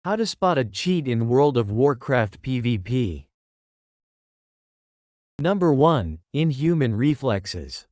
How to spot a cheat in World of Warcraft PvP. Number 1. Inhuman Reflexes.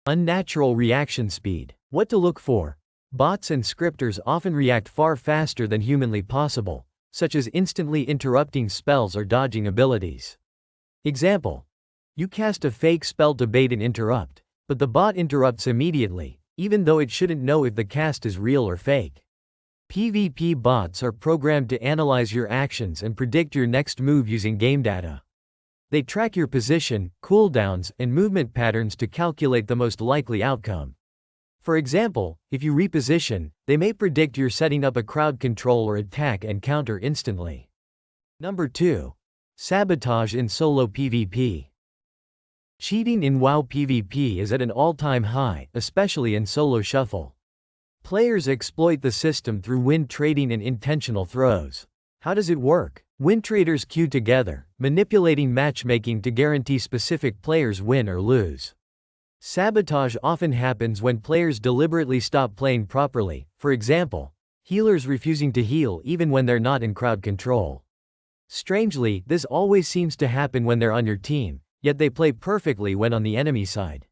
Unnatural reaction speed. What to look for? Bots and scripters often react far faster than humanly possible, such as instantly interrupting spells or dodging abilities. Example. You cast a fake spell to bait an interrupt, but the bot interrupts immediately, even though it shouldn't know if the cast is real or fake. PvP bots are programmed to analyze your actions and predict your next move using game data. They track your position, cooldowns, and movement patterns to calculate the most likely outcome. For example, if you reposition, they may predict you're setting up a crowd control or attack and counter instantly. Number 2. Sabotage in solo PvP. Cheating in WoW PvP is at an all-time high, especially in solo shuffle. Players exploit the system through win trading and intentional throws. How does it work? Win traders queue together, manipulating matchmaking to guarantee specific players win or lose. Sabotage often happens when players deliberately stop playing properly, for example, healers refusing to heal even when they're not in crowd control. Strangely, this always seems to happen when they're on your team, yet they play perfectly when on the enemy side.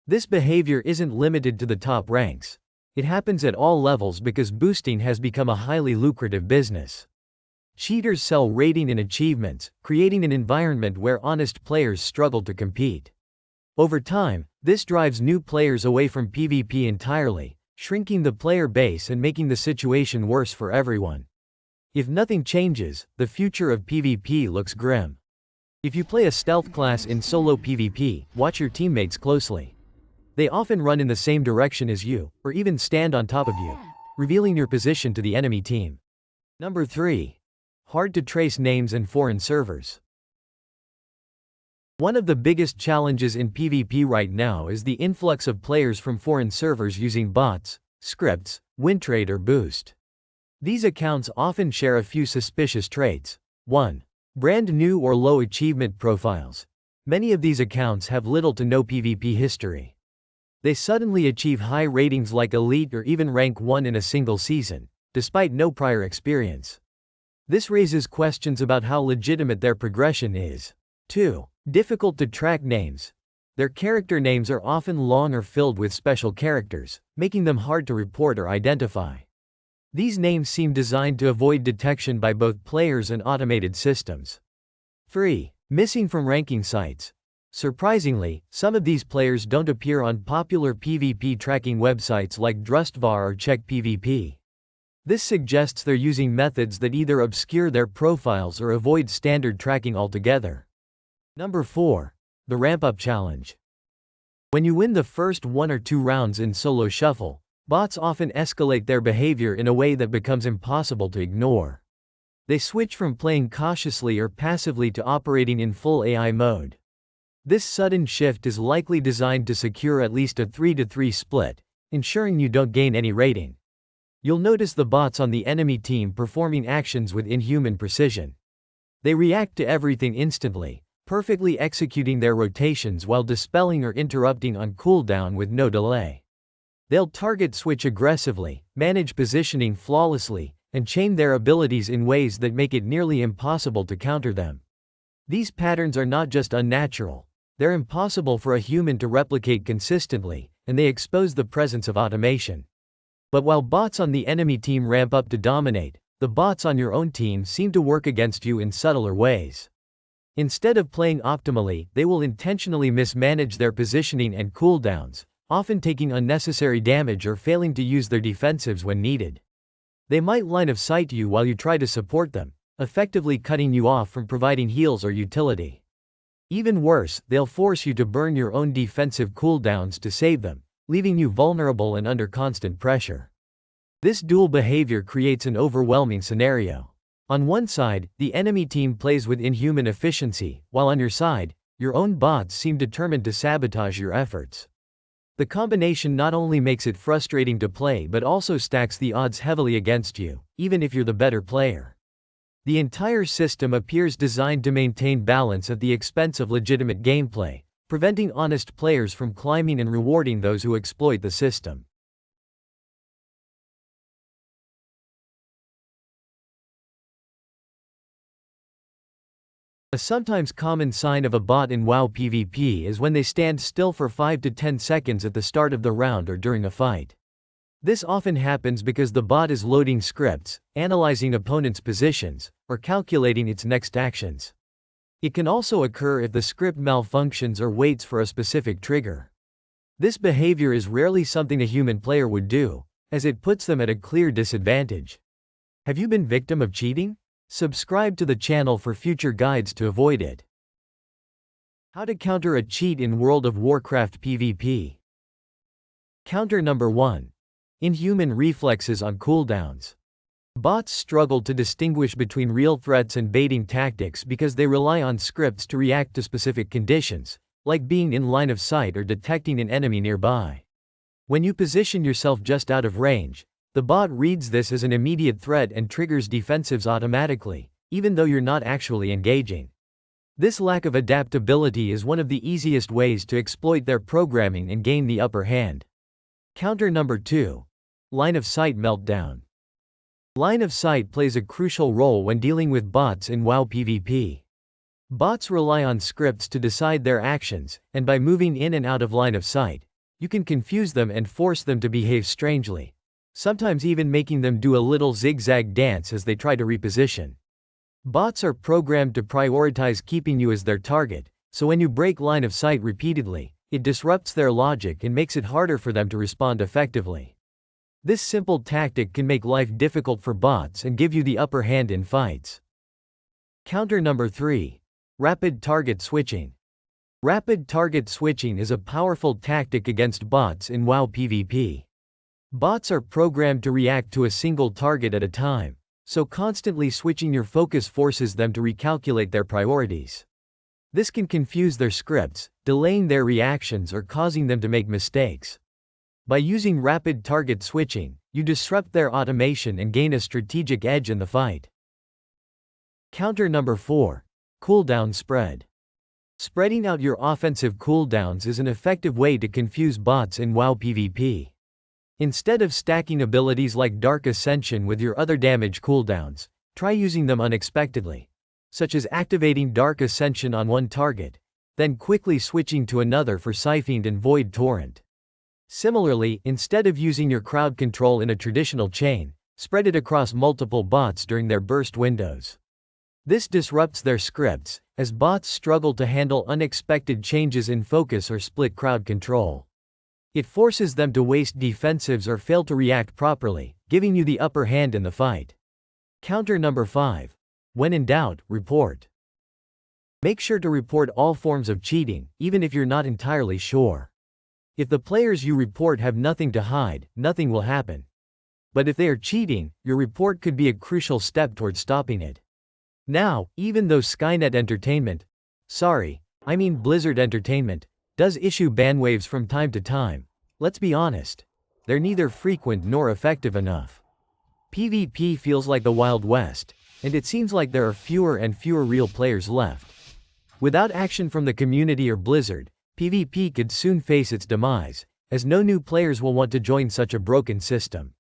This behavior isn't limited to the top ranks. It happens at all levels because boosting has become a highly lucrative business. Cheaters sell rating and achievements, creating an environment where honest players struggle to compete. Over time, this drives new players away from PvP entirely, shrinking the player base and making the situation worse for everyone. If nothing changes, the future of PvP looks grim. If you play a stealth class in solo PvP, watch your teammates closely. They often run in the same direction as you, or even stand on top of you, revealing your position to the enemy team. Number 3. Hard to trace names in foreign servers. One of the biggest challenges in PvP right now is the influx of players from foreign servers using bots, scripts, wintrade or boost. These accounts often share a few suspicious traits. 1. Brand new or low achievement profiles. Many of these accounts have little to no PvP history. They suddenly achieve high ratings like Elite or even rank 1 in a single season, despite no prior experience. This raises questions about how legitimate their progression is. 2. Difficult to track names. Their character names are often long or filled with special characters, making them hard to report or identify. These names seem designed to avoid detection by both players and automated systems. 3. Missing from ranking sites. Surprisingly, some of these players don't appear on popular PvP tracking websites like Drustvar or CheckPvP. This suggests they're using methods that either obscure their profiles or avoid standard tracking altogether. Number 4. The Ramp-Up Challenge. When you win the first 1 or 2 rounds in solo shuffle, bots often escalate their behavior in a way that becomes impossible to ignore. They switch from playing cautiously or passively to operating in full AI mode. This sudden shift is likely designed to secure at least a 3-to-3 split, ensuring you don't gain any rating. You'll notice the bots on the enemy team performing actions with inhuman precision. They react to everything instantly, perfectly executing their rotations while dispelling or interrupting on cooldown with no delay. They'll target switch aggressively, manage positioning flawlessly, and chain their abilities in ways that make it nearly impossible to counter them. These patterns are not just unnatural. They're impossible for a human to replicate consistently, and they expose the presence of automation. But while bots on the enemy team ramp up to dominate, the bots on your own team seem to work against you in subtler ways. Instead of playing optimally, they will intentionally mismanage their positioning and cooldowns, often taking unnecessary damage or failing to use their defensives when needed. They might line of sight you while you try to support them, effectively cutting you off from providing heals or utility. Even worse, they'll force you to burn your own defensive cooldowns to save them, leaving you vulnerable and under constant pressure. This dual behavior creates an overwhelming scenario. On one side, the enemy team plays with inhuman efficiency, while on your side, your own bots seem determined to sabotage your efforts. The combination not only makes it frustrating to play but also stacks the odds heavily against you, even if you're the better player. The entire system appears designed to maintain balance at the expense of legitimate gameplay, preventing honest players from climbing and rewarding those who exploit the system. A sometimes common sign of a bot in WoW PvP is when they stand still for 5 to 10 seconds at the start of the round or during a fight. This often happens because the bot is loading scripts, analyzing opponents' positions, or calculating its next actions. It can also occur if the script malfunctions or waits for a specific trigger. This behavior is rarely something a human player would do, as it puts them at a clear disadvantage. Have you been victim of cheating? Subscribe to the channel for future guides to avoid it. How to counter a cheat in World of Warcraft PvP. Counter number 1. Inhuman Reflexes on cooldowns. Bots struggle to distinguish between real threats and baiting tactics because they rely on scripts to react to specific conditions, like being in line of sight or detecting an enemy nearby. When you position yourself just out of range, the bot reads this as an immediate threat and triggers defensives automatically, even though you're not actually engaging. This lack of adaptability is one of the easiest ways to exploit their programming and gain the upper hand. Counter number 2. Line of sight meltdown. Line of sight plays a crucial role when dealing with bots in WoW PvP. Bots rely on scripts to decide their actions, and by moving in and out of line of sight, you can confuse them and force them to behave strangely, sometimes even making them do a little zigzag dance as they try to reposition. Bots are programmed to prioritize keeping you as their target, so when you break line of sight repeatedly, it disrupts their logic and makes it harder for them to respond effectively. This simple tactic can make life difficult for bots and give you the upper hand in fights. Counter number 3. Rapid target switching. Rapid target switching is a powerful tactic against bots in WoW PvP. Bots are programmed to react to a single target at a time, so constantly switching your focus forces them to recalculate their priorities. This can confuse their scripts, delaying their reactions or causing them to make mistakes. By using rapid target switching, you disrupt their automation and gain a strategic edge in the fight. Counter number 4. Cooldown Spread. Spreading out your offensive cooldowns is an effective way to confuse bots in WoW PvP. Instead of stacking abilities like Dark Ascension with your other damage cooldowns, try using them unexpectedly, such as activating Dark Ascension on one target, then quickly switching to another for Siphoned and Void Torrent. Similarly, instead of using your crowd control in a traditional chain, spread it across multiple bots during their burst windows. This disrupts their scripts, as bots struggle to handle unexpected changes in focus or split crowd control. It forces them to waste defensives or fail to react properly, giving you the upper hand in the fight. Counter number 5. When in doubt, report. Make sure to report all forms of cheating, even if you're not entirely sure. If the players you report have nothing to hide, nothing will happen. But if they are cheating, your report could be a crucial step toward stopping it. Now, even though Skynet Entertainment, Blizzard Entertainment, does issue ban waves from time to time, let's be honest, they're neither frequent nor effective enough. PvP feels like the Wild West, and it seems like there are fewer and fewer real players left. Without action from the community or Blizzard, PvP could soon face its demise, as no new players will want to join such a broken system.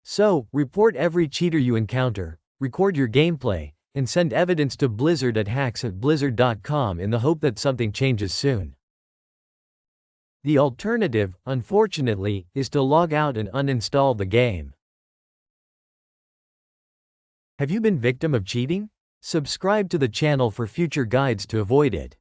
So, report every cheater you encounter, record your gameplay, and send evidence to Blizzard at hacks@blizzard.com in the hope that something changes soon. The alternative, unfortunately, is to log out and uninstall the game. Have you been victim of cheating? Subscribe to the channel for future guides to avoid it.